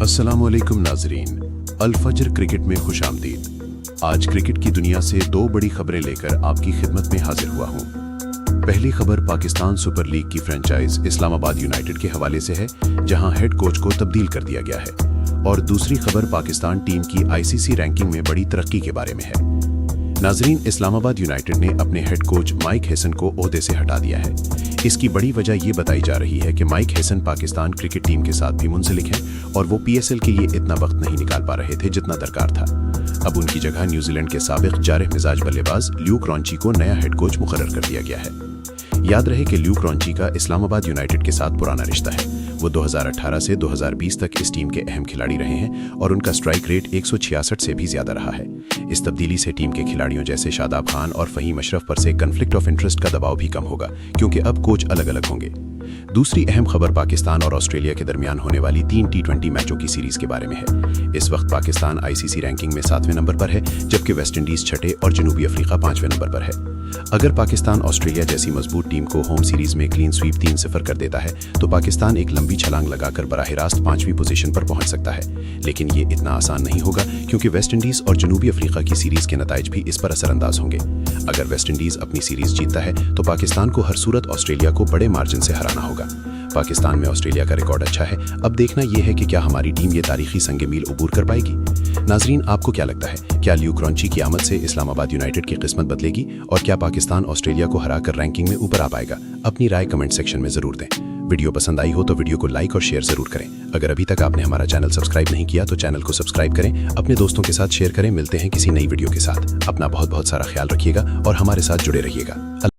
अस्सलाम वालेकुम नाजरीन, अल-फजर क्रिकेट में खुश आमदीद। आज क्रिकेट की दुनिया से दो बड़ी खबरें लेकर आपकी खिदमत में हाजिर हुआ हूँ। पहली खबर पाकिस्तान सुपर लीग की फ्रेंचाइज इस्लामाबाद यूनाइटेड के हवाले से है, जहां हेड कोच को तब्दील कर दिया गया है, और दूसरी खबर पाकिस्तान टीम की आईसीसी रैंकिंग में बड़ी तरक्की के बारे में है। नाजरीन, इस्लामाबाद यूनाइटेड ने अपने हेड कोच माइक हेसन को ओहदे से हटा दिया है। इसकी बड़ी वजह ये बताई जा रही है कि Mike Hesson Pakistan cricket team के साथ भी मुंसलिक हैं और वो पीएसएल के लिए इतना वक्त नहीं निकाल पा रहे थे जितना दरकार था। अब उनकी जगह न्यूजीलैंड के साबिक जारिह मिजाज बल्लेबाज ल्यूक रॉन्ची को नया हेड कोच मुकर्रर कर दिया गया है। याद रहे कि ल्यूक रॉन्ची का इस्लामाबाद यूनाइटेड के साथ पुराना रिश्ता है। वो 2018 से 2020 तक इस टीम के अहम खिलाड़ी रहे हैं और उनका स्ट्राइक रेट 166 से भी ज्यादा रहा है। इस तब्दीली से टीम के खिलाड़ियों जैसे शादाब खान और फहीम अशरफ पर से कन्फ्लिक्ट ऑफ इंटरेस्ट का दबाव भी कम होगा, क्योंकि अब कोच अलग अलग होंगे। दूसरी अहम खबर पाकिस्तान और ऑस्ट्रेलिया के दरमियान होने वाली 3 T20 मैचों की सीरीज के बारे में है। इस वक्त पाकिस्तान आईसीसी रैंकिंग में 7वें नंबर पर है, जबकि वेस्ट इंडीज 6ठे और जनूबी अफ्रीका 5वें नंबर पर है। अगर पाकिस्तान ऑस्ट्रेलिया जैसी मजबूत टीम को होम सीरीज में क्लीन स्वीप 3-0 कर देता है तो पाकिस्तान एक लंबी छलांग लगाकर बराह रास्त 5वीं पोजीशन पर पहुंच सकता है। लेकिन ये इतना आसान नहीं होगा, क्योंकि वेस्ट इंडीज और जनूबी अफ्रीका की सीरीज के नताइज भी इस पर असरअंदाज होंगे। अगर वेस्ट इंडीज अपनी सीरीज जीतता है तो पाकिस्तान को हर सूरत ऑस्ट्रेलिया को बड़े मार्जिन से हराना होगा। पाकिस्तान में ऑस्ट्रेलिया का रिकॉर्ड अच्छा है। अब देखना यह है कि क्या हमारी टीम ये तारीखी संग मील उबूर कर पाएगी। नाजरीन, आपको क्या लगता है, क्या ल्यूक रॉन्ची की आमद से इस्लामाबाद यूनाइटेड की किस्मत बदलेगी और क्या पाकिस्तान ऑस्ट्रेलिया को हराकर रैंकिंग में ऊपर आ पाएगा? अपनी राय कमेंट सेक्शन में जरूर दें। वीडियो पसंद आई हो तो वीडियो को लाइक और शेयर जरूर करें। अगर अभी तक आपने हमारा चैनल सब्सक्राइब नहीं किया तो चैनल को सब्सक्राइब करें, अपने दोस्तों के साथ शेयर करें। मिलते हैं किसी नई वीडियो के साथ। अपना बहुत बहुत सारा ख्याल रखिएगा और हमारे साथ जुड़े रहिएगा।